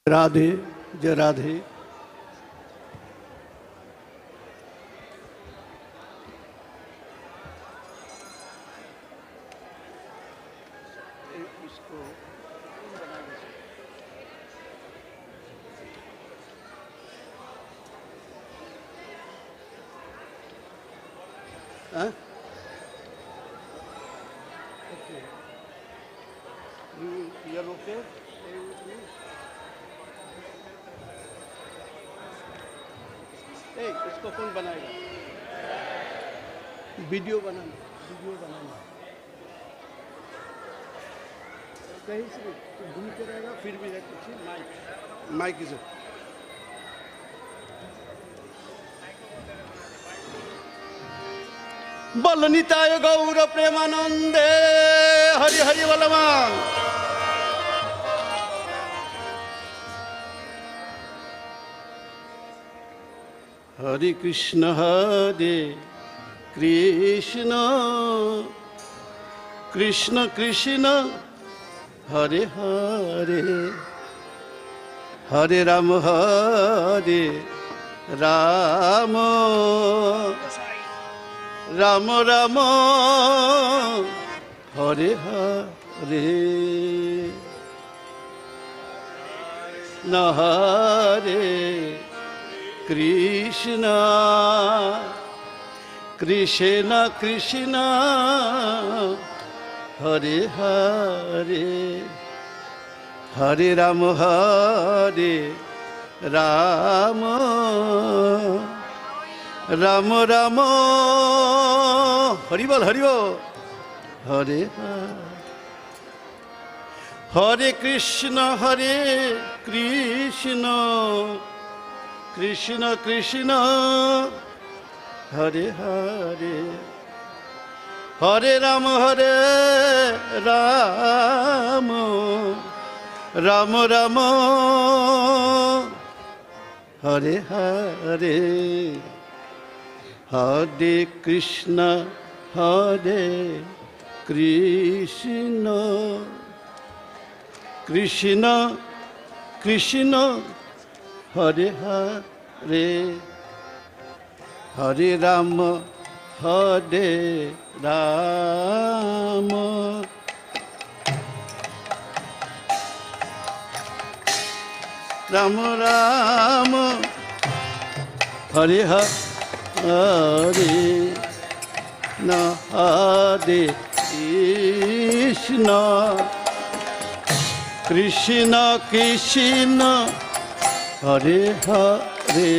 राधे जय राधे। इसको कौन बनाएगा? वीडियो बनाना कहीं से घूम के रहेगा फिर भी है कुछ माइक से बोल निताय गौर प्रेमानंदे हरि हरि बलवान। हरे कृष्ण कृष्ण कृष्ण हरे हरे हरे राम राम राम हरे हरे न हरे कृष्ण कृष्ण कृष्ण हरे हरे हरे राम राम राम हरि बोल हरे हरे कृष्ण कृष्ण कृष्ण हरे हरे हरे राम राम राम हरे हरे हरे कृष्ण कृष्ण कृष्ण हरे हरे हरे राम राम राम हरे हरे न हरे कृष्ण कृष्ण कृष्ण हरे हरे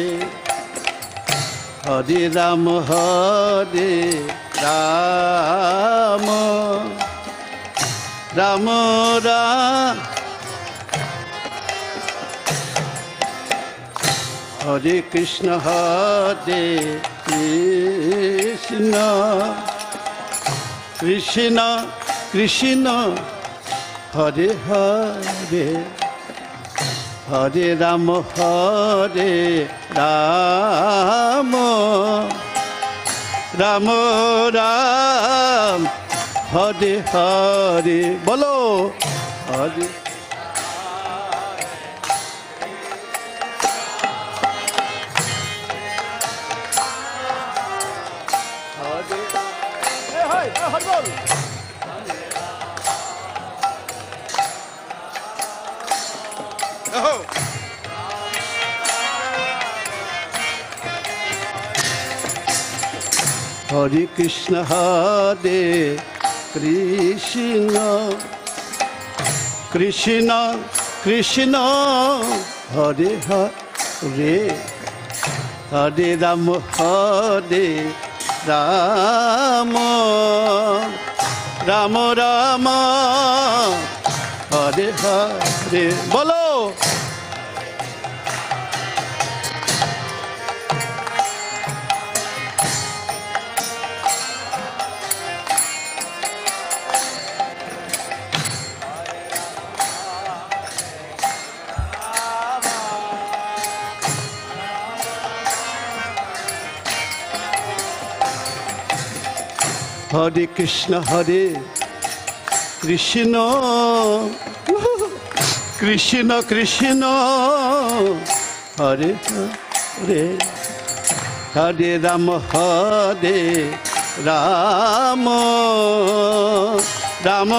हरे राम राम राम हरे कृष्ण कृष्ण कृष्ण हरे हरे हरे राम राम राम हरे हरे बोलो हरे हरे कृष्ण कृष्ण कृष्ण हरे हरे हरे राम राम राम हरे हरे बोलो हरे कृष्ण কৃষ্ণ কৃষ্ণ হরে হরে হরে রাম রাম রাম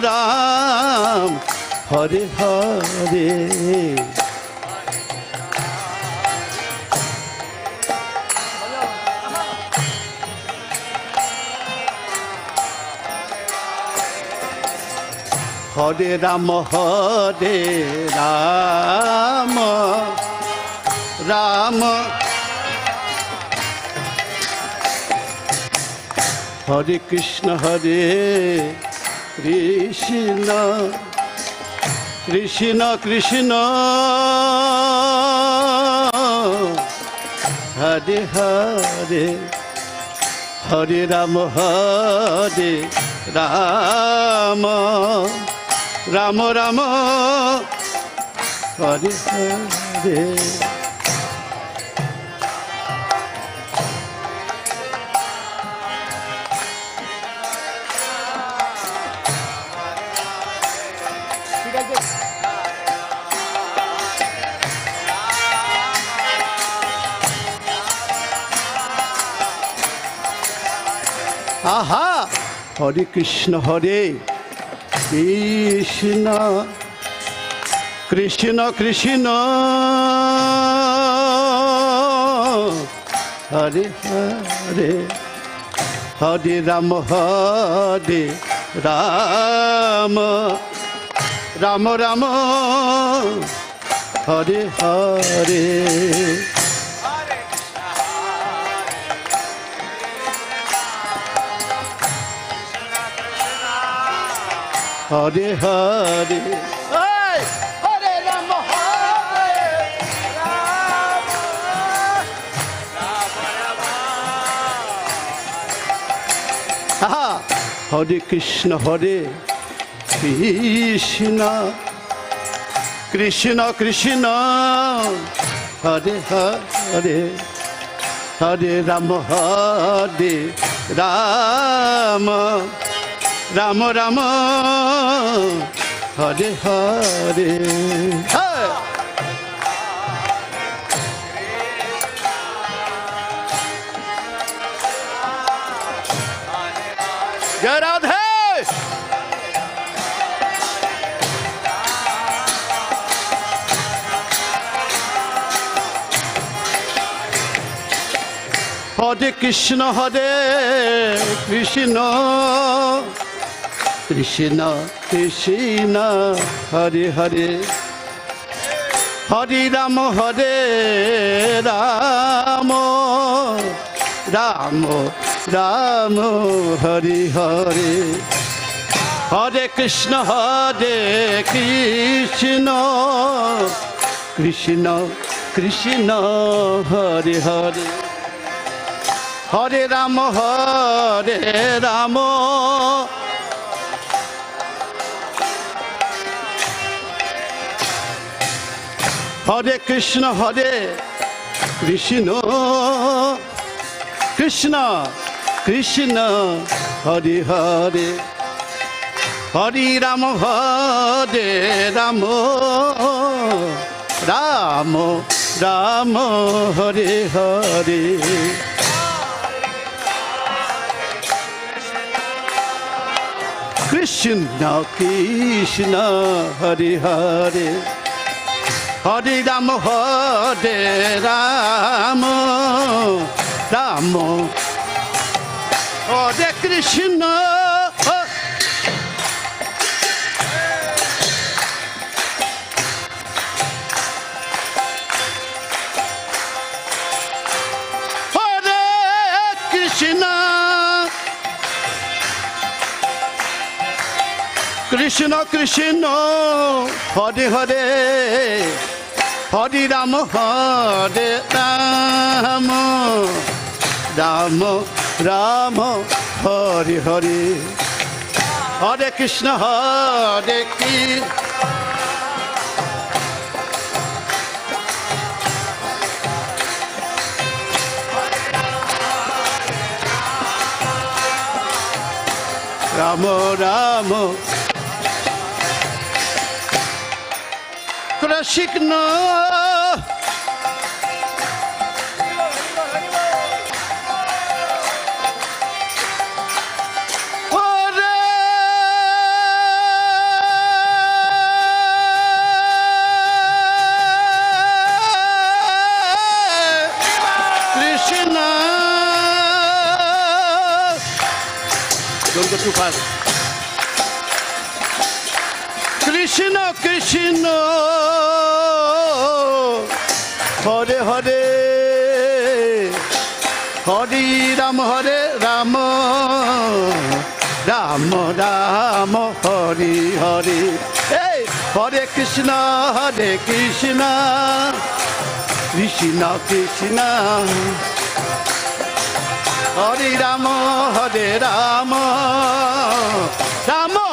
রাম হরে হরে হরে রাম রাম হরে কৃষ্ণ কৃষ্ণ কৃষ্ণ কৃষ্ণ হরে হরে হরে রাম রাম রাম রাম হরে হরে আহা হরে কৃষ্ণ কৃষ্ণ কৃষ্ণ কৃষ্ণ হরে হরে হরে রাম রাম রাম রাম হরে হরে হরে হরে হরে রাম হরে কৃষ্ণ কৃষ্ণ কৃষ্ণ কৃষ্ণ হরে হরে হরে রাম রাম রাম রাম হরে হরে জয় রাধে হরে কৃষ্ণ কৃষ্ণ কৃষ্ণ কৃষ্ণ হরে হরে হরে রাম রাম রাম রাম হরে হরে হরে কৃষ্ণ কৃষ্ণ কৃষ্ণ কৃষ্ণ হরে হরে হরে রাম হরে কৃষ্ণ কৃষ্ণ কৃষ্ণ কৃষ্ণ হরে হরে হরে রাম রাম রাম রাম হরে হরে কৃষ্ণ কৃষ্ণ হরে হরে হরে রাম রাম রাম হরে কৃষ্ণ হরে কৃষ্ণ কৃষ্ণ কৃষ্ণ হরে হরে হরে রাম রাম রাম রাম হরে হরে হরে কৃষ্ণ রাম রাম রসিক no too fast. Krishna Krishna Hare Hare Hare Rama Hare Rama Rama Rama Hare Hare Hey Hare Krishna Krishna Krishna Hare Rama Hare Rama Rama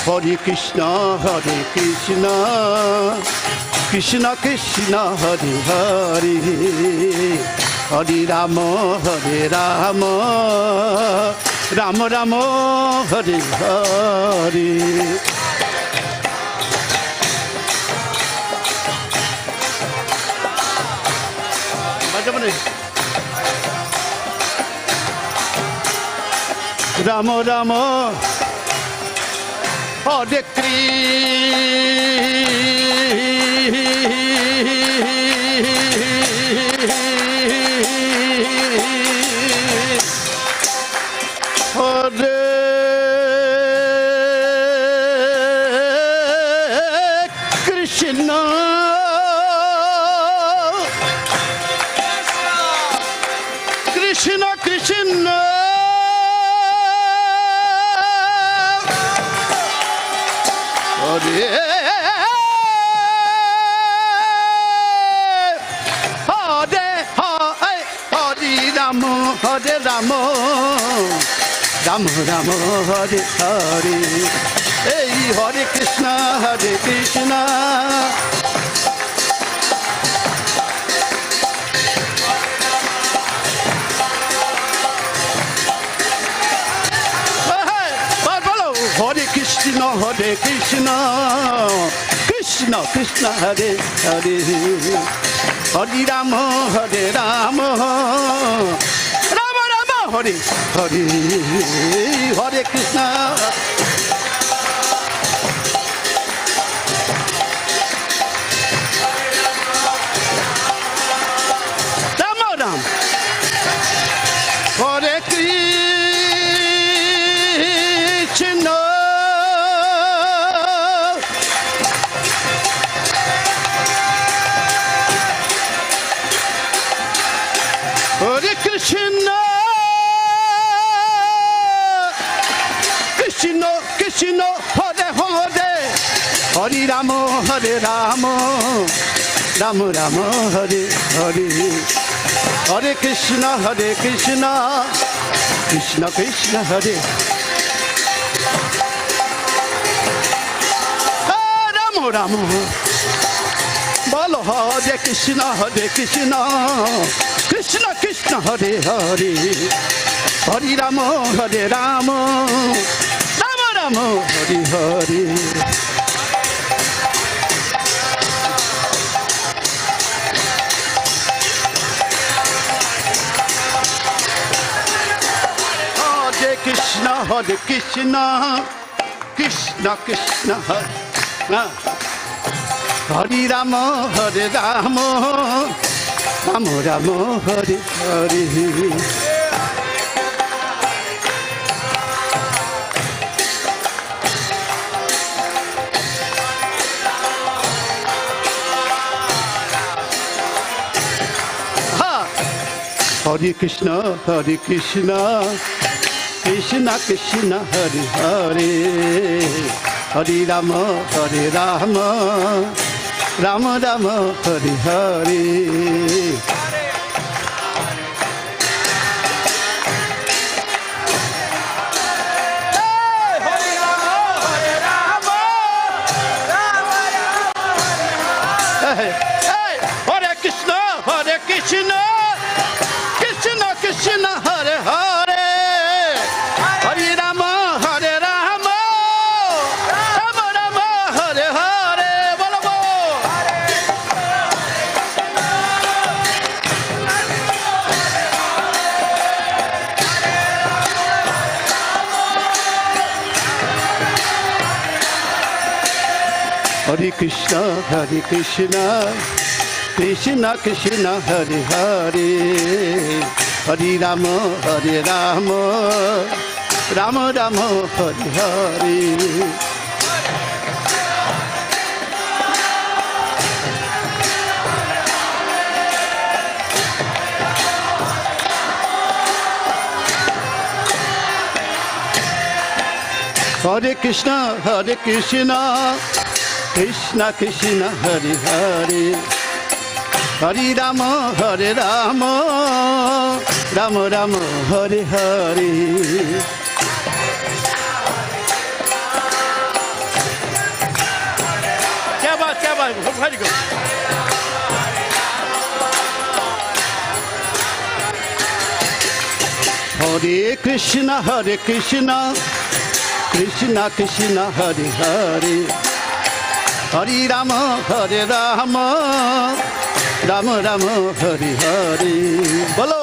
Hare Krishna Krishna Krishna Hare Hare Hare Rama Hare Rama Rama Rama Hare Hare Rama Rama Hare Krishna Krishna Krishna Hare Rama Hare Rama Rama Rama Hare Hare Hey Hare Krishna Hare Krishna Krishna Krishna Hare Hare Hare Rama Hare Rama Rama Rama Hare Hare Hare Krishna Rama Rama Hare Krishna Hare Krishna Krishna Krishna Hare Hare Hare Rama Hare Rama Rama Rama Hare Hare Hare Krishna Krishna Krishna Hare Rama Rama Bolo Hare Krishna Krishna Krishna Hare Hare Hare Rama Hare Rama Rama Rama Hare Hare Hare Krishna Krishna Hare Hare Rama Hare Rama Rama Rama Hare Hare Hare Krishna Krishna Krishna Hare Hare Hare Rama Hare Rama Rama Rama Hare Hare Hare Krishna Krishna Krishna Hare Hare Hare Rama Hare Rama Rama Rama Hare Krishna, Krishna Krishna, Hare Hare, Hare Rama, Rama Rama, Hare Hare. Hare Krishna, Krishna Krishna, Hare Hare, Hare Rama, Rama Rama, Hare Hare. क्या बात very good. Hare Krishna, Krishna Krishna, Hare Hare, Hare Rama, Rama Rama, Hare Hare. Bolo.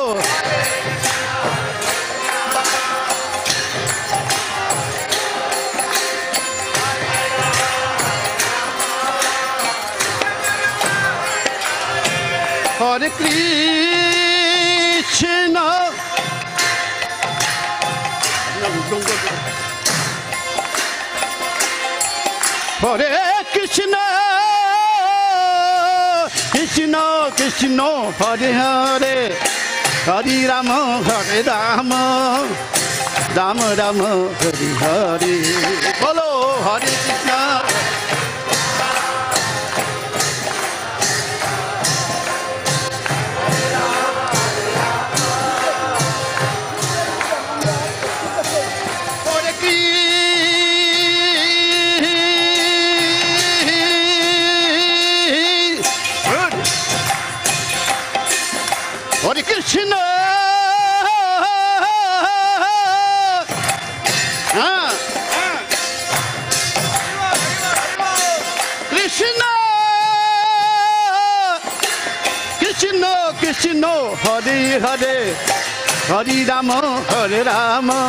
Hare Krishna. Hare Krishna, Krishna Krishna, Hare Hare, Hare Rama, Rama Rama, Hare Hare. Bolo Hare Krishna. Hare Krishna, Krishna, Krishna Krishna, Hare Hare, Hare Rama,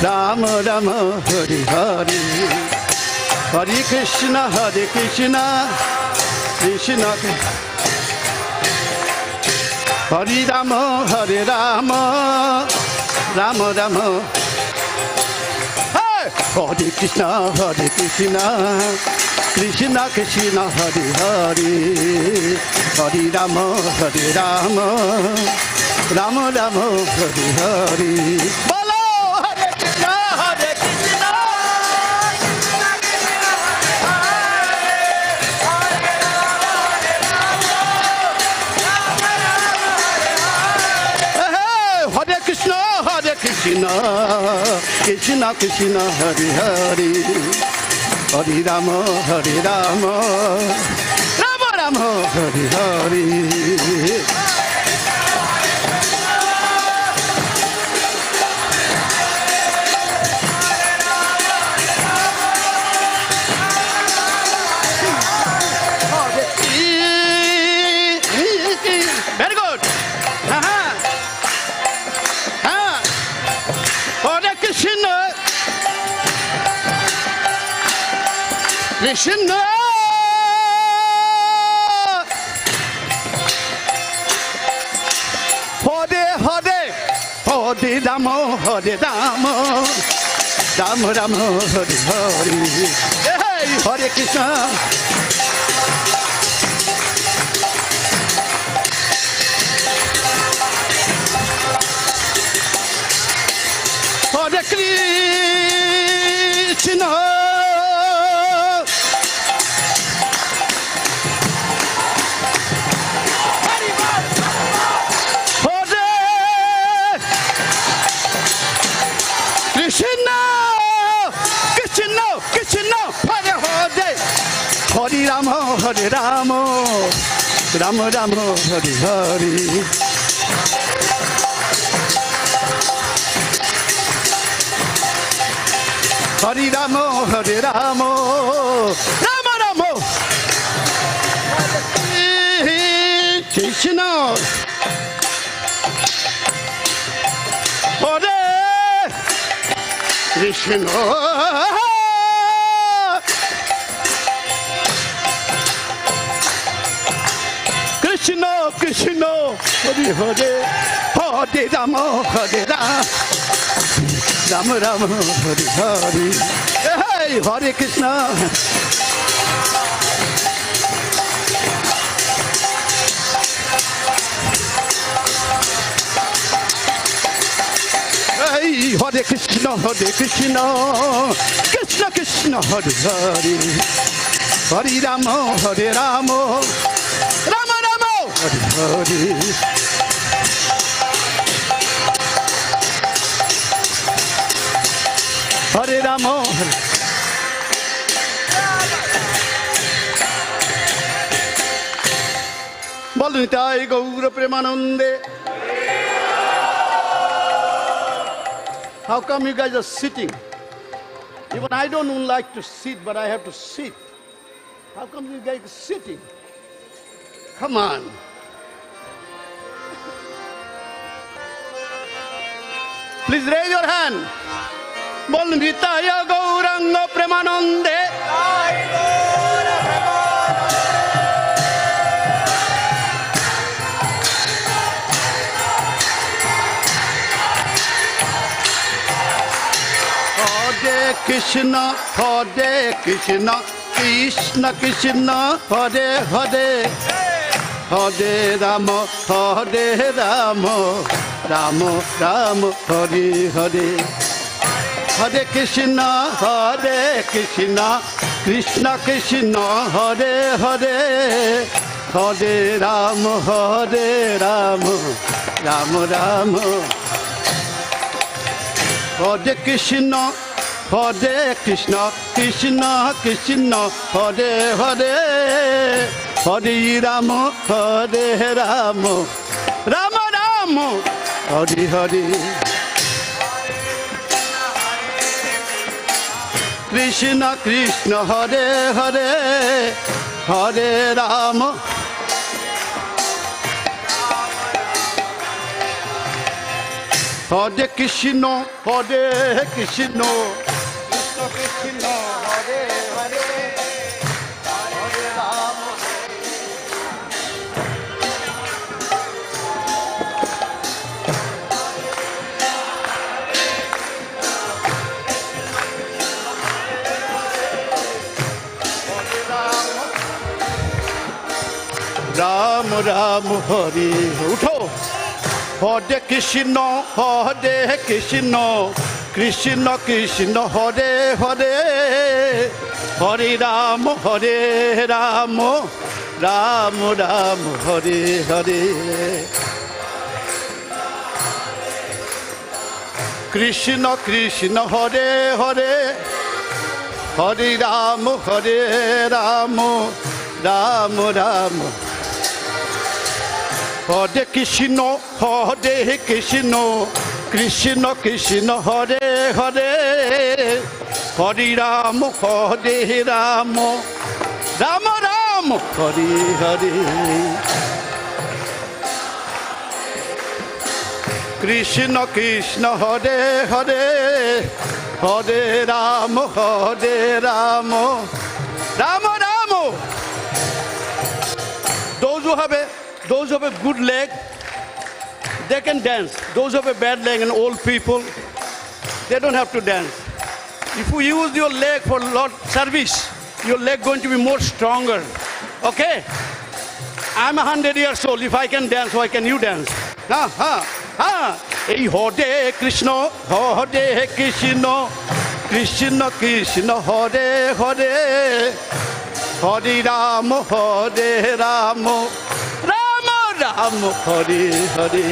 Rama Rama, Hare Hare. Hare Krishna, Krishna Hare Rama, Rama Rama. Hey! Hare Krishna, Krishna Krishna, Hare Hare, Hare Rama, Rama Rama, Hare Hare. Bolo Hare Krishna, Krishna. Krishna, Krishna Krishna, Hare Hare, Hare Rama, Rama Rama, Hare Hare. Very good. Krishna, Hare Hare, Hare Rama, Rama Rama, Hare Hare. Hey, Hare Krishna. Hare Krishna. Hare Rama, Rama Rama, Hare Hare. Hare Rama, Rama Rama. Krishna. Hare Krishna. Krishna, Hare Hare, Hare Rama, Hare Rama, Rama Rama, Hare Hare. Hey, Hare Krishna. Hey, Hare Krishna, Krishna Krishna, Hare Hare, Hare Rama, Hare Rama, Rama Rama, Hare Hare. Hare Rama, বলুন তাই গৌর প্রেমানন্দে. How come you guys are sitting? Even I don't like to sit, but I have to sit. How come you guys are sitting? Come on. Please raise your hand. বলুন নিতাই গৌরাঙ্গ প্রেমানন্দে. Hare Krishna, Krishna Krishna, Hare Hare, Hare Rama, Hare Rama, Rama Rama, Hare Hare. Hare Krishna, Krishna Krishna, Hare Hare, Hare Rama, Hare Rama, Rama Rama. Hare Krishna, Krishna Krishna, Hare Hare, Hare Rama, Hare Rama, Rama Rama, Hare Hare. Krishna Krishna, Hare Hare, Hare Rama, Hare Krishna, Krishna Krishna, Hare Hare, Hare Rama. Ram Ram, Hare Utho. Hare Krishna, Krishna Krishna Krishna, Hare Hare, Hare Rama, Hare Rama, Rama Rama, Hare Hare. Krishna Krishna, Hare Hare, Hare Rama, Hare Rama, Rama Rama. Hare Krishna, Krishna Krishna Krishna, Hare Hare, Hare Rama, Hare Rama, Rama Rama, Hare Hare. Krishna Krishna, Hare Hare, Hare Rama, Hare Rama, Rama Rama. Those who have a good leg, they can dance. Those who have a bad leg and old people, they don't have to dance. If you use your leg for Lord service, your leg going to be more stronger. Okay? I'm 100 years old. If I can dance, why can you dance? Hey, Hare Krishna, Krishna Krishna, Hare Hare, Hare Rama, Hare Rama, Rama Rama, Hare Hare.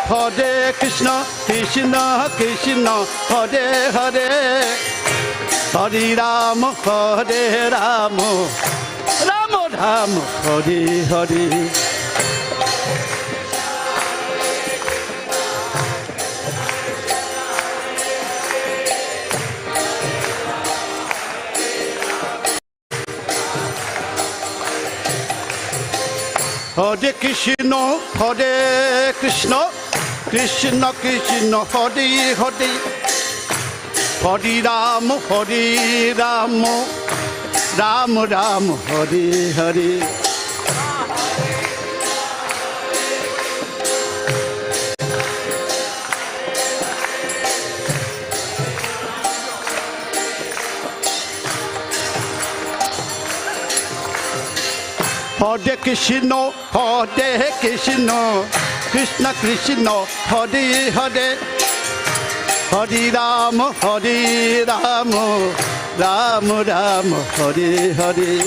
Hare Krishna, Krishna Krishna, Hare Hare, Hare Rama, Hare Rama, Rama Rama, Hare Hare. Hare Krishna, Krishna Krishna, Hare Hare, Hare Rama, Rama Rama, Hare Hare. Hare Krishna, Krishna Krishna, Hare Hare, Hare Rama, Rama Rama, Hare Hare.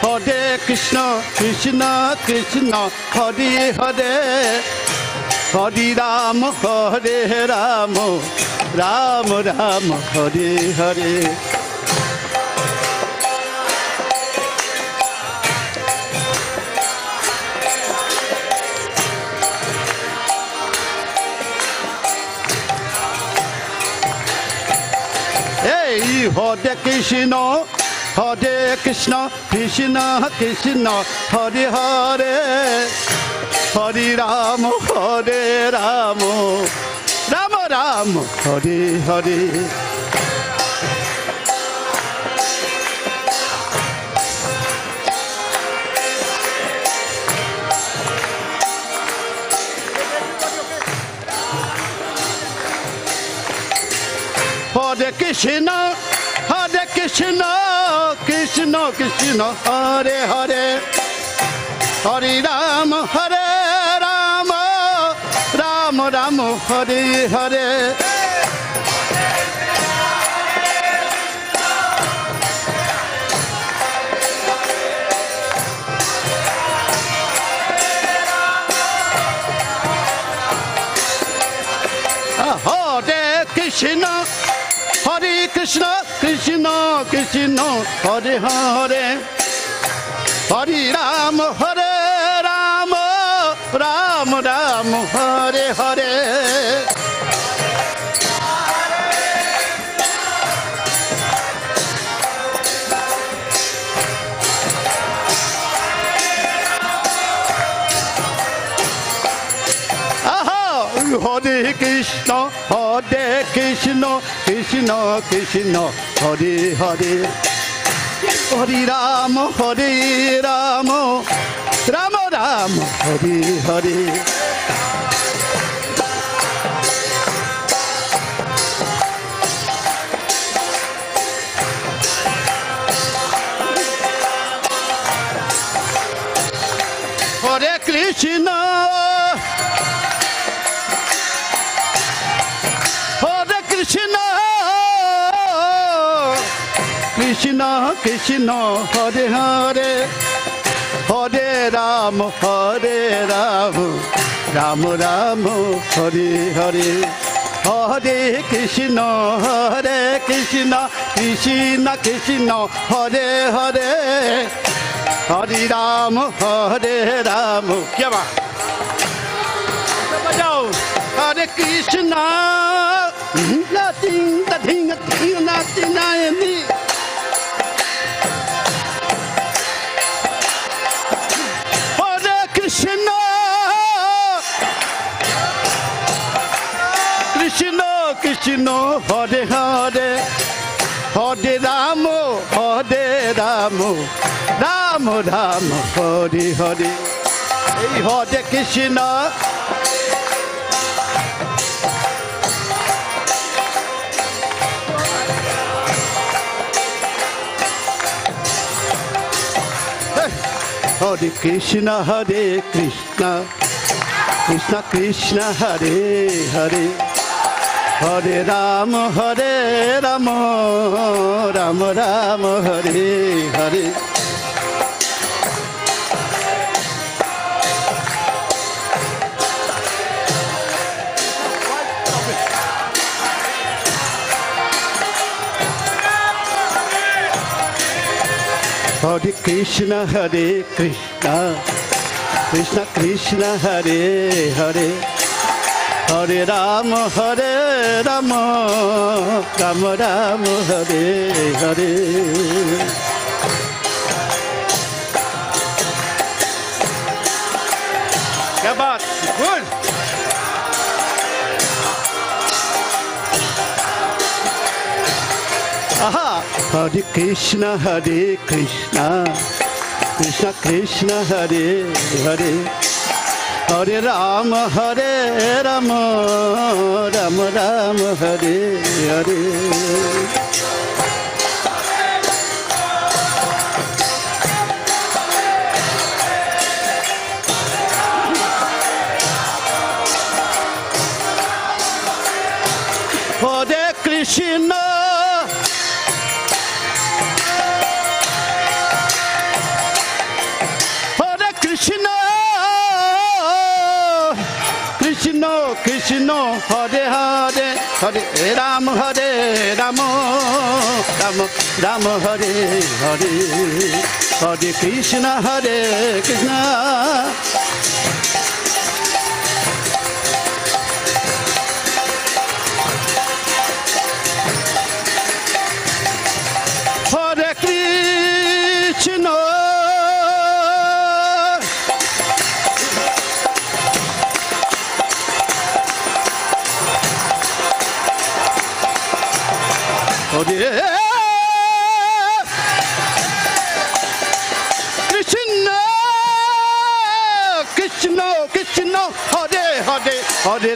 Hare Krishna, Krishna Krishna, Hare Hare, Hare Rama, Rama Rama, Hare Hare. Hey, Hare Krishna, Krishna Krishna, Hare Hare, Hare Rama, Rama Rama, Hare Hare. Hare Krishna, Krishna Krishna, Hare Hare, Hare Rama, Rama Rama, Hare Hare. Hare Krishna, Krishna Krishna, Hare Hare, Hare Rama, Rama Rama, Hare Hare. Hare Krishna, Krishna Krishna, Hare Hare, Hare Rama, Rama Rama, Hare Hare. Hare Krishna, Krishna Krishna, Hare Hare, Hare Rama, Rama Rama, Hare Hare. Hare Krishna, Krishna Krishna, Hare Hare, Hare Rama, क्या बात बजाओ. Hare Krishna, nothing, nothing, nothing, nothing. Krishna, Krishna Krishna, Hare Hare, Hare Rama, Rama Rama, Hare Hare. Hey, Hare Krishna. Hare Krishna, Krishna Krishna, Hare Hare, Hare Rama, Rama Rama, Hare Hare. Hare Krishna, Krishna Krishna, Hare Hare, Hare Rama, Rama Rama, Hare Hare. क्या बात, good. Aha, Hare Krishna, Krishna Krishna, Hare Hare, Hare Rama, Rama Rama, Hare Hare. Hare Krishna, Hare Krishna, Krishna Krishna, Hare Hare, Hare Rama, Rama Rama, Hare Hare, Hare Krishna, Krishna. Hare Krishna, Hare Krishna, Krishna Krishna, Hare Hare, Hare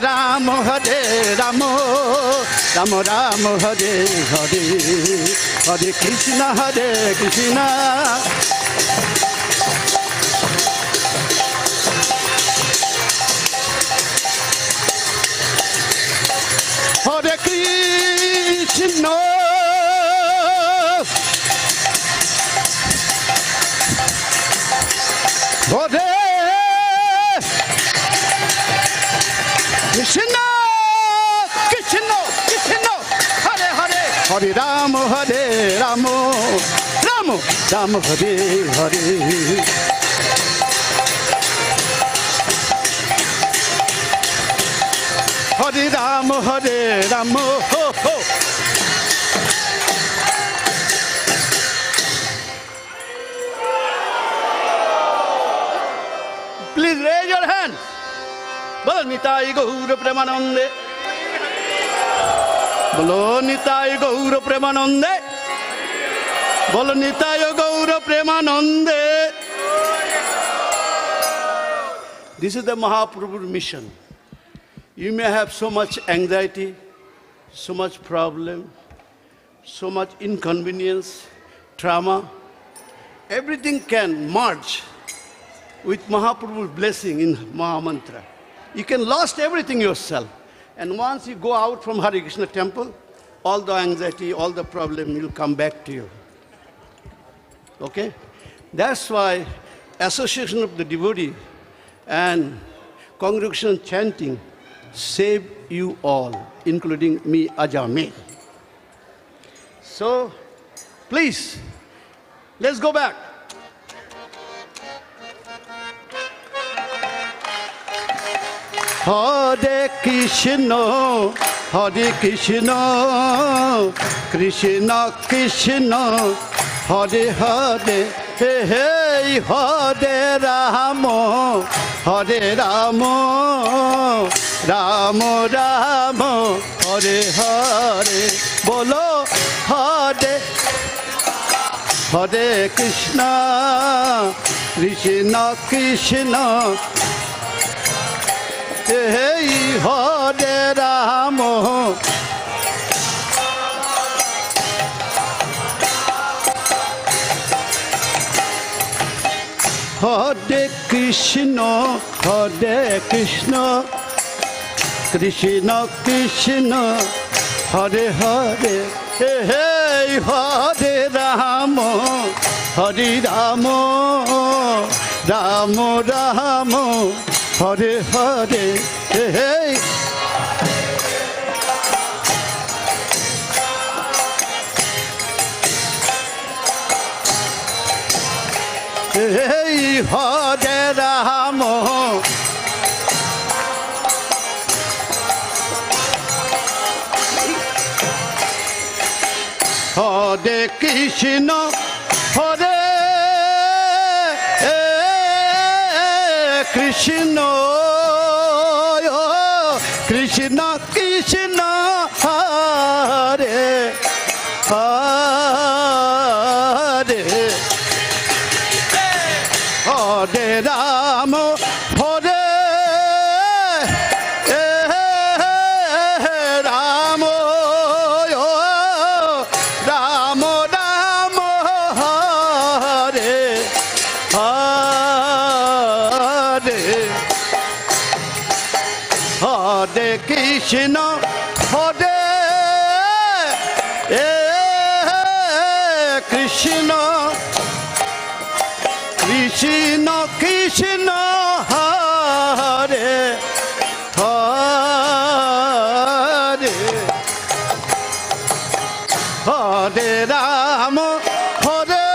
Rama, Rama Rama, Hare Hare, Hare Krishna, Krishna. Hare Krishna, Hare Krishna, Krishna Krishna, Hare Hare, Hare Rama, Rama Rama, Hare Hare. Hare Rama, ho ho. Please raise your hands. Bolo Nitai Gaura Premanande. Bolo Nitai Gaura Premanande. Bolo Nitai Gaura Premanande. This is the Mahaprabhu's mission. You may have so much anxiety, so much problem, so much inconvenience, trauma. Everything can merge with Mahaprabhu's blessing in Maha Mantra. You can lost everything yourself. And once you go out from Hare Krishna temple, all the anxiety, all the problem will come back to you. Okay? That's why association of the devotee and congregation chanting save you all, including me, Ajami. So, please, let's go back. Hare Krishna, Krishna Krishna, Hare Hare, hey hey, Hare Rama, Rama Rama, Hare Hare, bolo Hare, Hare Krishna, Krishna Krishna, hey Hare Rama, Hare Krishna, Krishna Krishna, Hare Hare, hey hey, Hare Rama, Rama Rama, Hare Hare, hey hey. Hare Rama Hare Krishna Hare Krishna Krishna Krishna Hare Hare Hare Rama Hare Rama Rama Rama Hare Hare Hare Krishna Hare Krishna Krishna Krishna Hare Hare Hare Rama Hare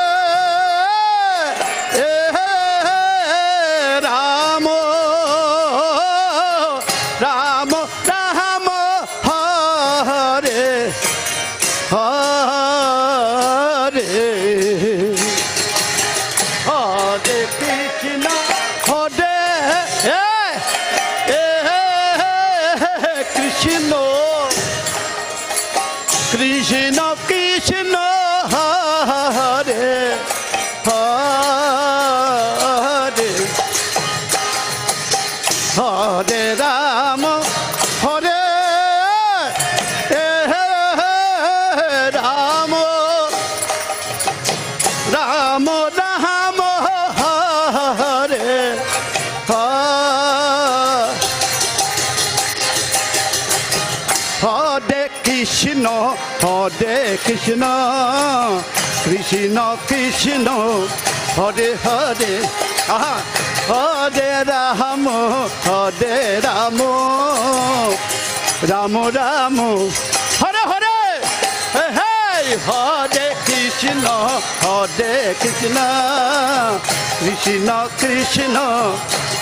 Rama Rama Rama Hare Hare Hare Krishna Hare Krishna Krishna Krishna Hare Hare Hare Rama Hare Rama Rama Rama Hare Hare Krishna Hare Krishna Krishna Krishna Hare Hare Hare Rama Hare Rama Rama Rama Hare Hare Hey Hare Krishna Hare Krishna Krishna Krishna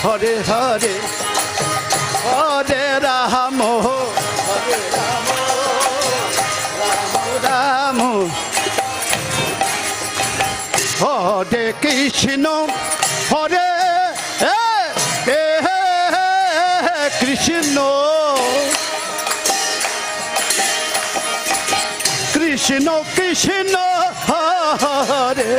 Hare Hare Hare Rama Hare Rama Rama Rama Hare Krishna Hare Krishna Krishna Krishna Hare Hare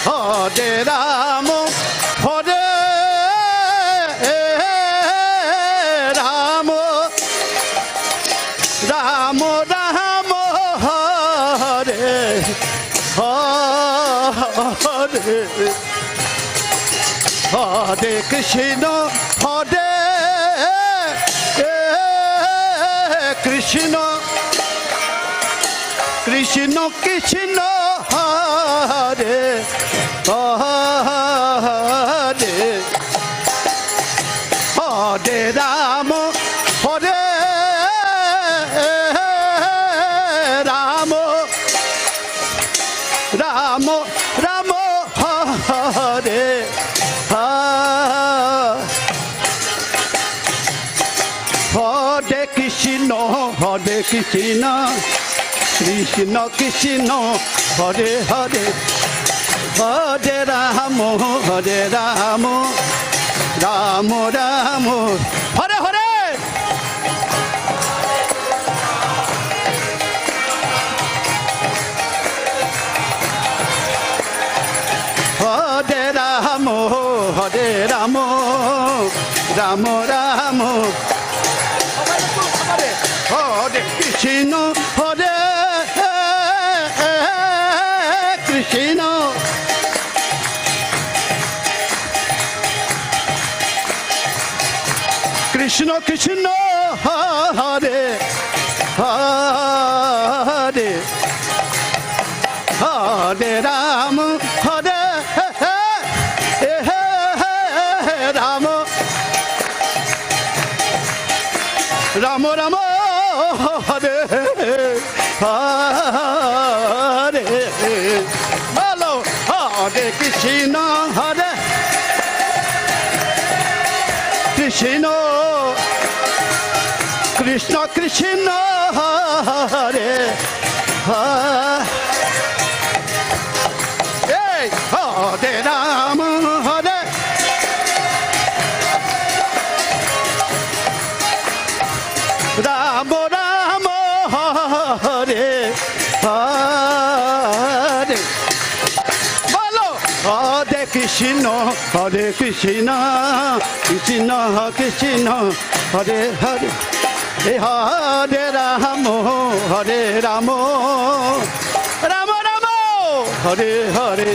Hare Rama Hare Rama Rama Rama Hare Hare Hare Krishna Hare Krishna Krishna Krishna Hare Hare Hare Rama Hare Rama Rama Rama Hare Hare Krishna Hare Krishna Krishna Krishna Hare Hare Hare Rama Hare Rama Rama Rama Hare Hare Hare Rama Hare Rama Rama Rama Hare Krishna Hare Krishna Krishna Krishna Hare Hare Hare Rama Hare Rama Rama Rama Hare Hare Krishna Krishna Krishna Hare Hare Ram হরে রাম রাম হরে হরে বলো হরে কৃষ্ণ কৃষ্ণ কৃষ্ণ হরে হরে হরে রাম রাম রাম রাম হরে হরে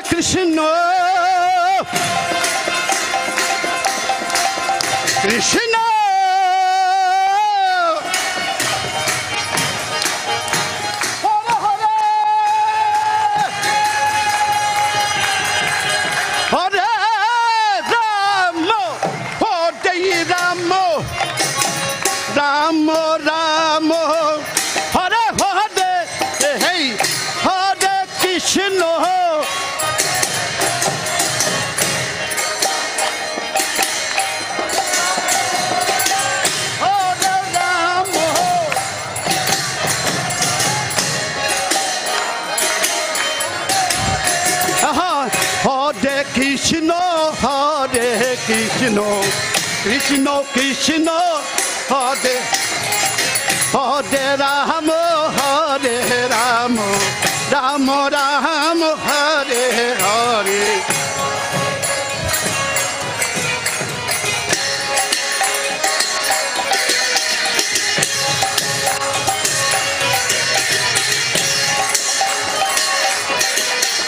কৃষ্ণ কৃষ্ণ হরে রাম হরে রাম রাম রাম হরে হরে হেই হরে কৃষ্ণ কৃষ্ণ হরে কৃষ্ণ কৃষ্ণ কৃষ্ণ হরে হরে রাম রাম রাম হরে হরে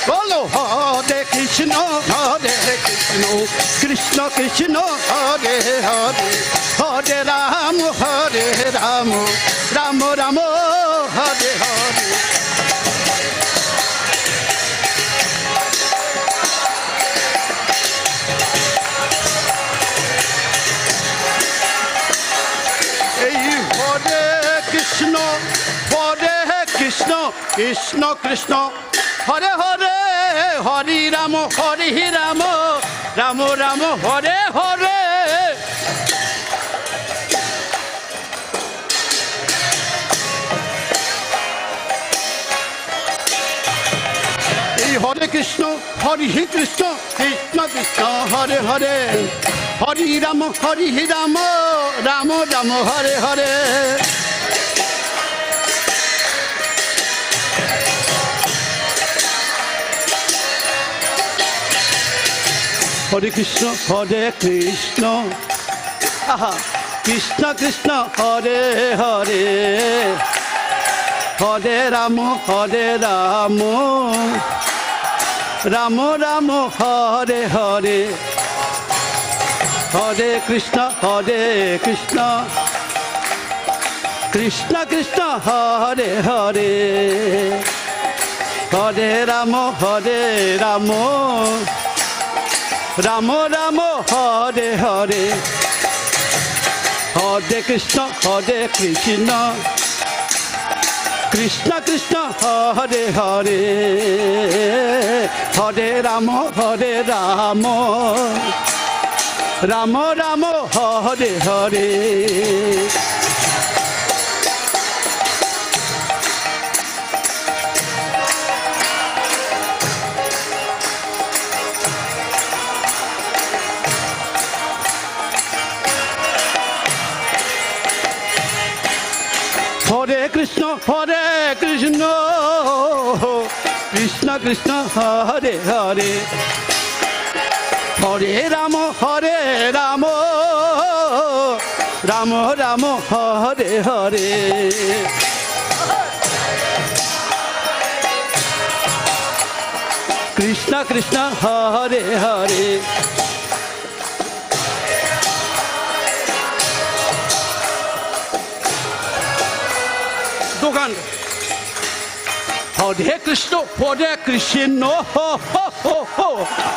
বলো হরে কৃষ্ণ কৃষ্ণ কৃষ্ণ হরে হরে হরে রাম রাম রাম হরে হরে এই হরে কৃষ্ণ কৃষ্ণ কৃষ্ণ হরে হরে হরি রাম রাম রাম হরে হরে এই হরে কৃষ্ণ কৃষ্ণ কৃষ্ণ হরে হরে হরি রাম রাম রাম হরে হরে হরে কৃষ্ণ আহা কৃষ্ণ কৃষ্ণ হরে হরে হরে রাম রাম রাম হরে হরে হরে কৃষ্ণ কৃষ্ণ কৃষ্ণ হরে হরে হরে রাম রাম রাম হরে হরে হরে কৃষ্ণ কৃষ্ণ কৃষ্ণ হরে হরে হরে রাম রাম রাম হরে হরে হরে কৃষ্ণ কৃষ্ণ কৃষ্ণ হরে হরে হরে রাম রাম রাম হরে হরে কৃষ্ণ কৃষ্ণ হরে হরে দোকান হরে কৃষ্ণ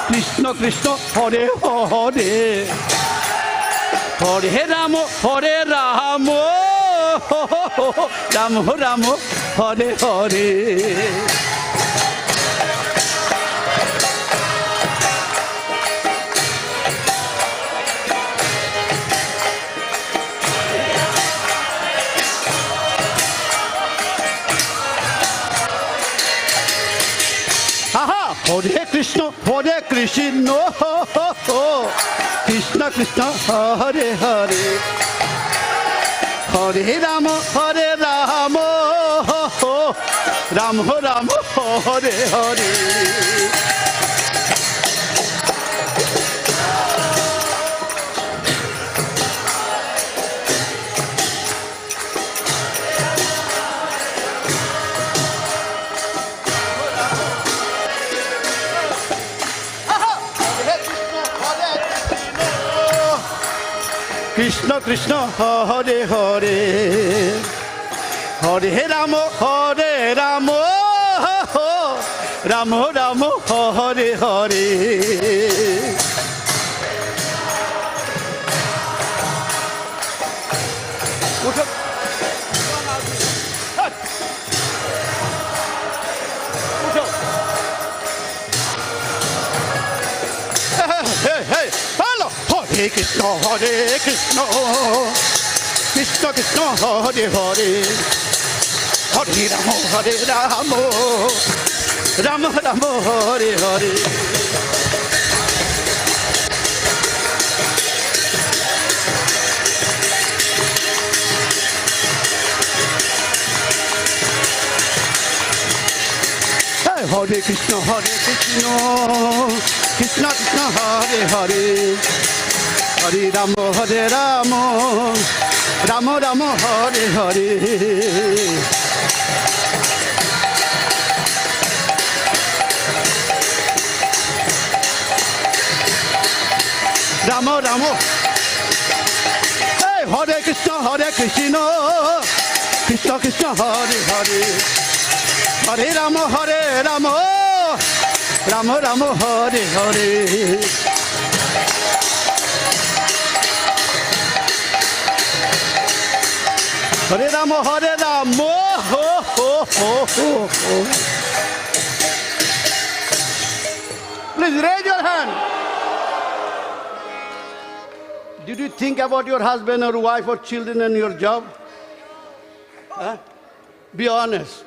কৃষ্ণ কৃষ্ণ হরে হরে হরে রাম রাম রাম হরে হরে হরে কৃষ্ণ কৃষ্ণ কৃষ্ণ হরে হরে হরে রাম রাম রাম হরে হরে কৃষ্ণ কৃষ্ণ হরে হরে হরে রাম রাম রাম হরে হরে হরে কৃষ্ণ কৃষ্ণ কৃষ্ণ হরে হরে হরে রাম রাম রাম হরে হরে হরে কৃষ্ণ কৃষ্ণ কৃষ্ণ হরে হরে হরে রাম রাম রাম হরে হরে রাম রাম হরে কৃষ্ণ কৃষ্ণ কৃষ্ণ হরে হরে হরে রাম রাম রাম হরে হরে হরে রাম হো হো হো হো Please raise your hand. Did you think about your husband or wife or children and your job? Huh? Be honest.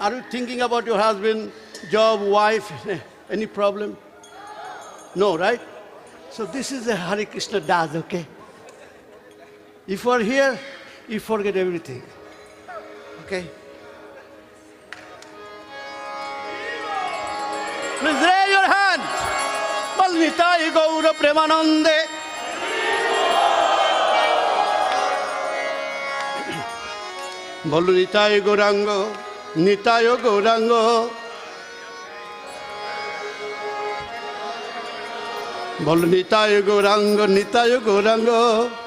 Are you thinking about your husband, job, wife, any problem? No, right? So this is the Hare Krishna das, okay? If you are here, you forget everything. Okay? Please raise your hand. Balnitai Gaura Premanande. Balnitai Gaurango. Nitayo Gaurango. Balnitai Gaurango. Nitayo Gaurango.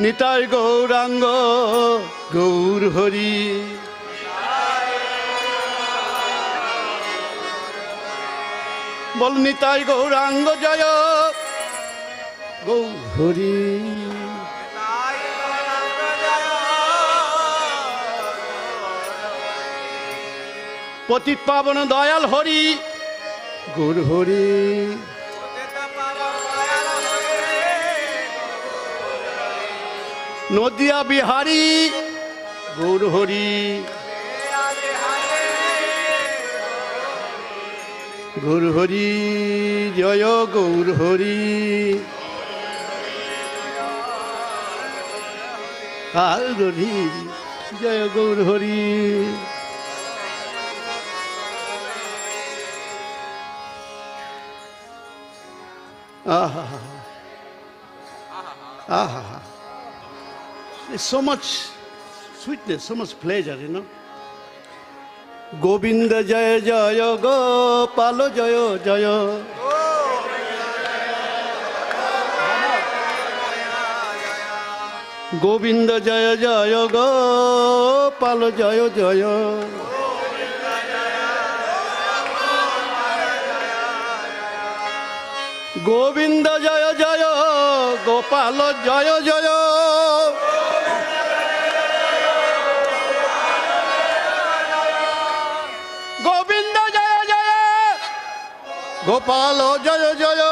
Nitai Gauranga Gour Hari বল নিতাই গৌরাঙ্গ জয় গৌর হরি পতিত পাবন দয়াল হরি গৌর হরি নদিয়া বিহারী গৌর হরি গৌর হরি জয় গৌর হরি হরি জয় গৌর হরি আহা আহা There's so much sweetness, so much pleasure, you know. Govinda Jaya Jaya Gopalo Jaya Jaya Govinda Joy Joy Gopal Joy Joy. Govinda Joy Joy Gopal Joy Joy. Govinda Joy Joy Gopal Joy Joy.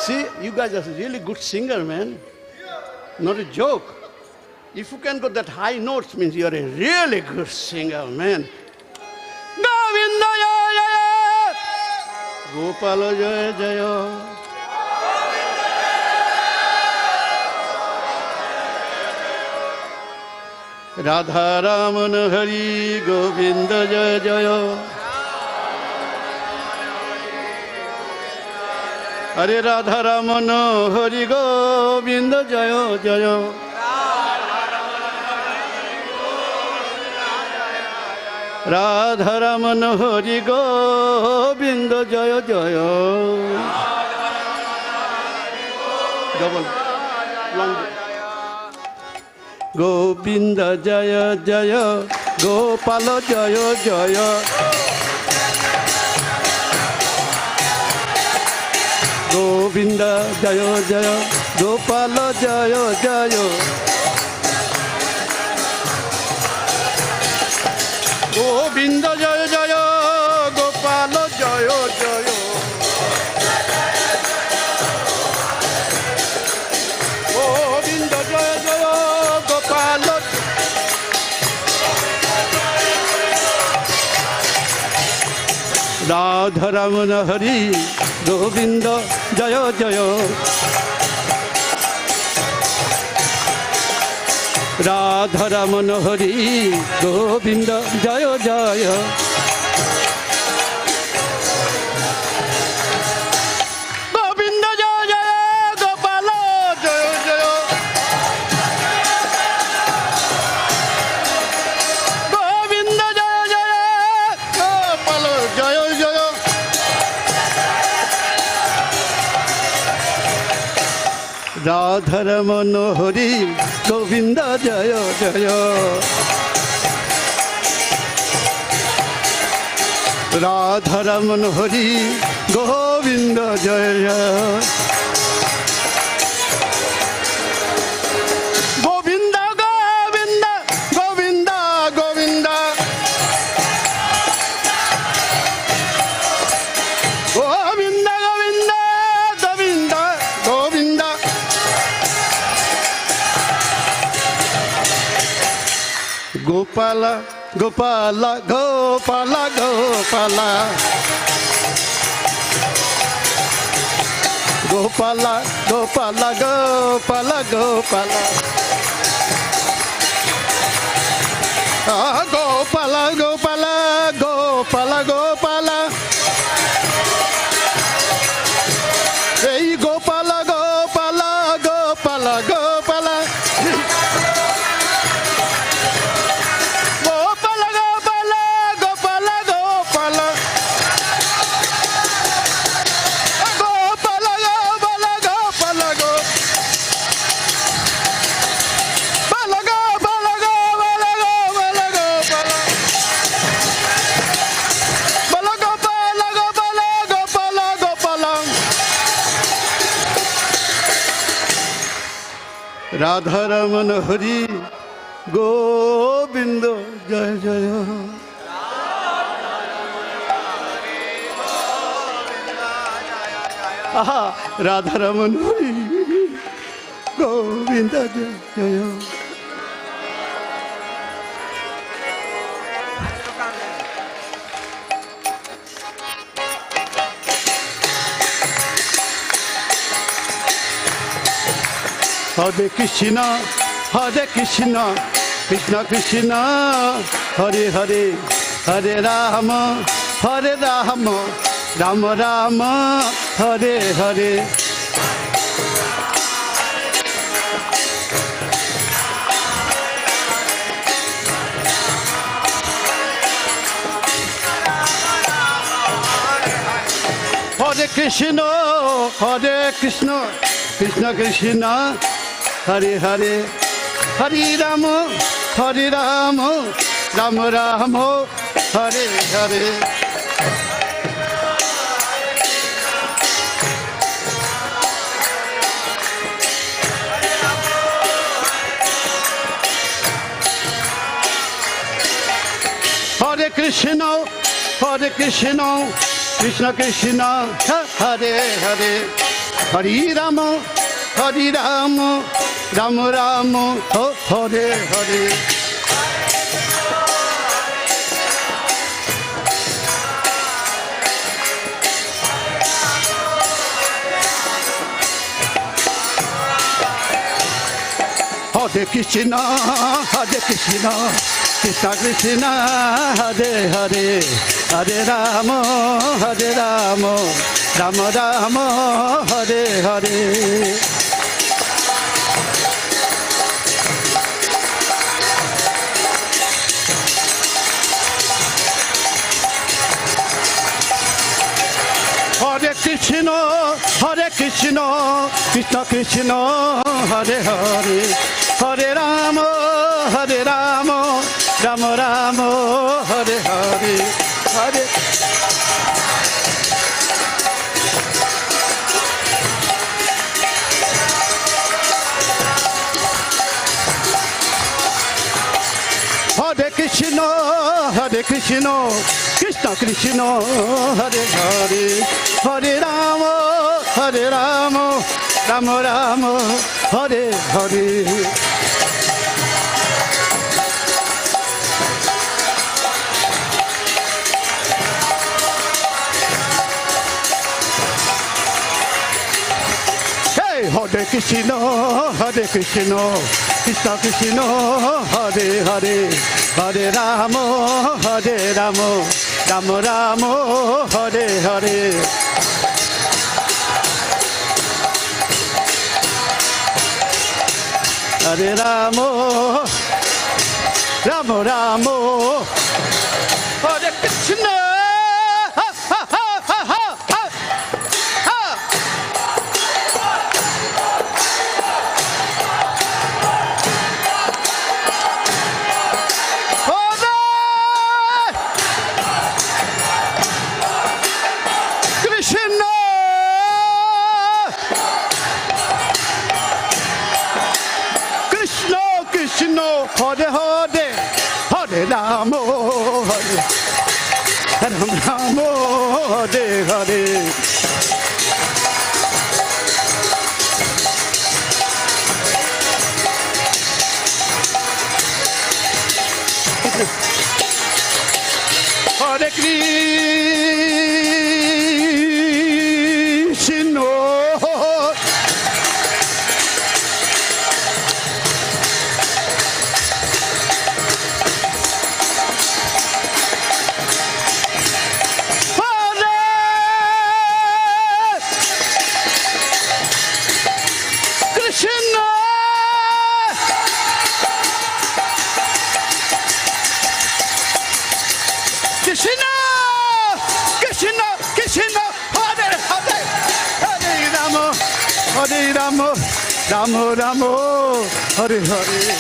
See, you guys are really good singer, man. Not a joke. If you can go that high notes, means you are a really good singer, man. Govinda jaya jaya, Gopala jaya jaya. Radha Ramana Hari, Govinda jaya jaya. Hare Radha Ramana Hari Govinda Jaya Jaya. Radha Ramana Hari Govinda Jaya Jaya. Double. Long. Govinda Jaya Jaya, Gopala Jaya Jaya. Govinda Jaya Jaya, Gopala Jaya Jaya. Govinda Jaya Jaya, Gopala Jaya Jaya. Govinda Jaya Jaya, Gopala. Radha Ramana Hari, Govinda Jaya Jaya. Radha Ramana Hari, Govinda Jaya Jaya. Govinda Jaya Jaya, Gopala Jaya Jaya. Govinda Jaya Jaya, Gopala Jaya Jaya. Radha Ramana Hari, Govinda Jaya Jaya. Radha Ramana Hari, Govinda Jaya. Govinda Govinda Govinda Govinda. Govinda Govinda Govinda Govinda. Gopala, Gopala, Gopala, Gopala. Gopala, Gopala, Gopala, Gopala. Ah, Gopala, Gopala, Gopala, Gopala. Hey, Gopala, Gopala, Gopala, Gopala. Radha Ramana Hari, Govinda Jaya Jaya. Aha, Radha Ramana Hari, Govinda Jaya Jaya. Hare Krishna, Hare Krishna, Krishna Krishna, Hare Hare, Hare Rama, Hare Rama, Rama Rama, Hare Hare. Hare Krishna, Hare Krishna, Krishna Krishna, Hare Hare, Hare Rama, Hare Rama, Rama Rama, Hare Hare. Hare Krishna, Hare Krishna, Krishna Krishna, Hare Hare, Hare Rama, Hare Rama, Rama Rama, Hare Hare. Hare Krishna, Hare Krishna, Krishna Krishna, Hare Hare, Hare Rama, Hare Rama, Rama Rama, Hare Hare. Hare Krishna, Hare Krishna, Krishna Krishna, Hare Hare, Hare Rama, Hare Rama, Rama Rama, Hare Hare, Hare. Hare Krishna, Hare Krishna, Krishna Krishna, Hare Hare, Hare Rama, Hare Rama, Rama Rama, Hare Hare. Hare Krishna, Hare Krishna, Krishna Krishna, Hare Hare, Hare Rama, Hare Rama, Rama Rama, Hare Hare. Hare Rama, Rama Rama, Hare Krishna. Hare Hare, Hare Rama, Hare Rama, Hare Hare. Hare Krishna. Krishna, Krishna, Krishna, Hare Hare, Hare Rama, Hare Rama, Rama Rama, Hare Hare.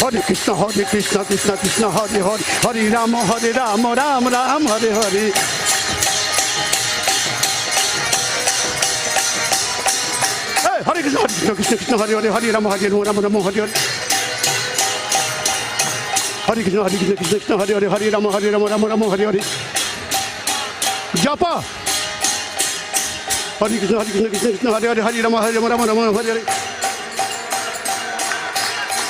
Hare Krishna, Hare Krishna, Krishna Krishna, Hare Hare, Hare Rama, Hare Rama, Rama Rama, Hare Hare. Hare Krishna, Hare Krishna, Krishna Krishna, Hare Hare, Hare Rama, Hare Rama, Rama Rama, Hare Hare. Hare Krishna, Hare Krishna, Krishna Krishna, Hare Hare, Hare Rama, Hare Rama, Rama Rama, Hare Hare. Japa. Hare Krishna, Hare Krishna, Krishna Krishna, Hare Hare, Hare Rama, Hare Rama, Rama Rama, Hare Hare.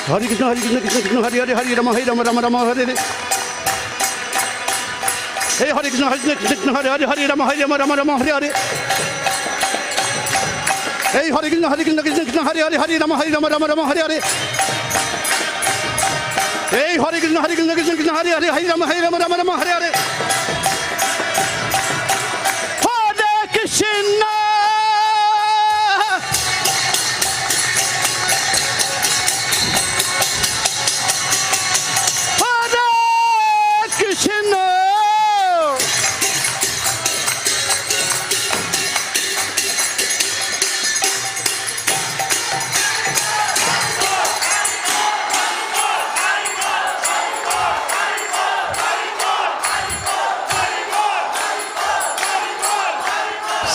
Hare Krishna, Hare Krishna, Krishna Krishna, Hare Hare, Hare Rama, Hare Rama, Rama Rama, Hare Hare. Hey, Hare Krishna, Hare Krishna, Krishna Hare Hare, Hare Rama, Hare Rama, Rama Rama, Hare Hare. Hey, Hare Krishna, Hare Krishna, Krishna Krishna, Hare Hare, Hare Rama, Hare Rama, Rama Rama, Hare Hare. Hey, Hare Krishna, Hare Krishna, Krishna Krishna, Hare Hare, Hare Rama, Hare Rama, Rama Rama, Hare Hare. Hare Krishna.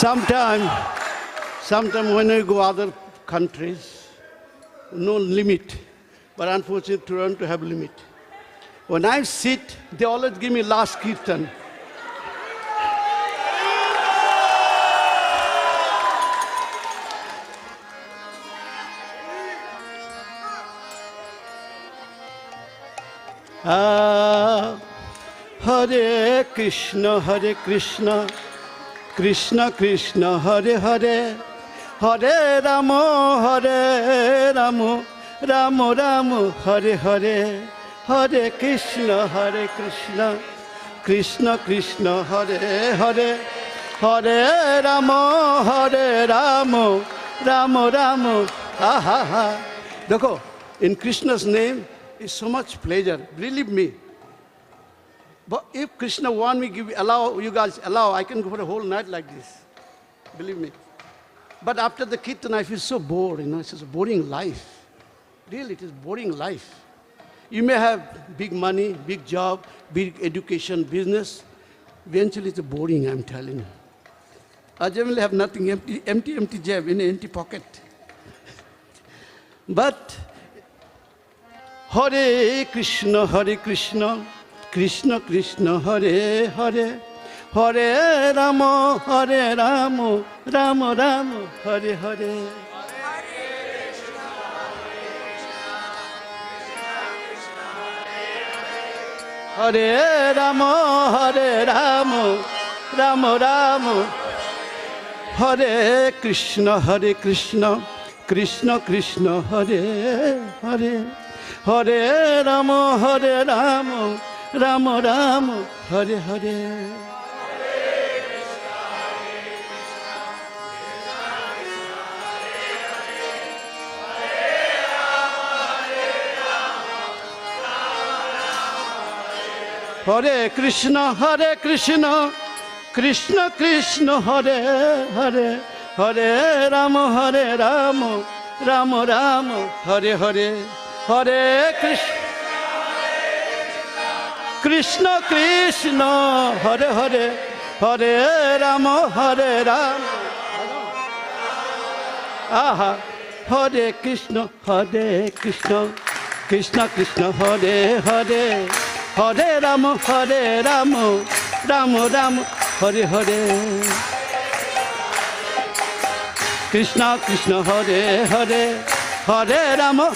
Sometime when I go other countries, no limit. But unfortunately, Toronto have limit. When I sit, they always give me last kirtan. Hare Krishna, Krishna Krishna, Hare Hare, Hare Rama, Rama Rama, Hare Hare, Hare Krishna, Krishna Krishna, Hare Hare, Hare Rama, Rama Rama. Ha. Dekho, in Krishna's name is so much pleasure. Believe me. But if Krishna want me, allow, I can go for a whole night like this. Believe me. But after the kirtan, I feel so bored, it's just a boring life. Really, it is boring life. You may have big money, big job, big education, business. Eventually, it's boring, I'm telling you. I generally have nothing, empty jab in an empty pocket. But Hare Krishna, Krishna Krishna, Hare Hare, Hare Rama, Rama Rama, Hare Hare. Hare Rama, Rama Rama, Hare Krishna, Krishna Krishna, Hare Hare, Hare Rama, Rama Rama, Hare Hare. Hare Krishna, Krishna Krishna, Hare Hare, Hare Rama, Rama Rama, Hare Hare, Hare Krishna Krishna, Hare Hare, Hare Rama, Aha, Hare Krishna, Krishna Krishna, Hare Hare, Hare Rama, Rama Rama, Hare Hare. Krishna Krishna, Hare Hare, Hare Rama,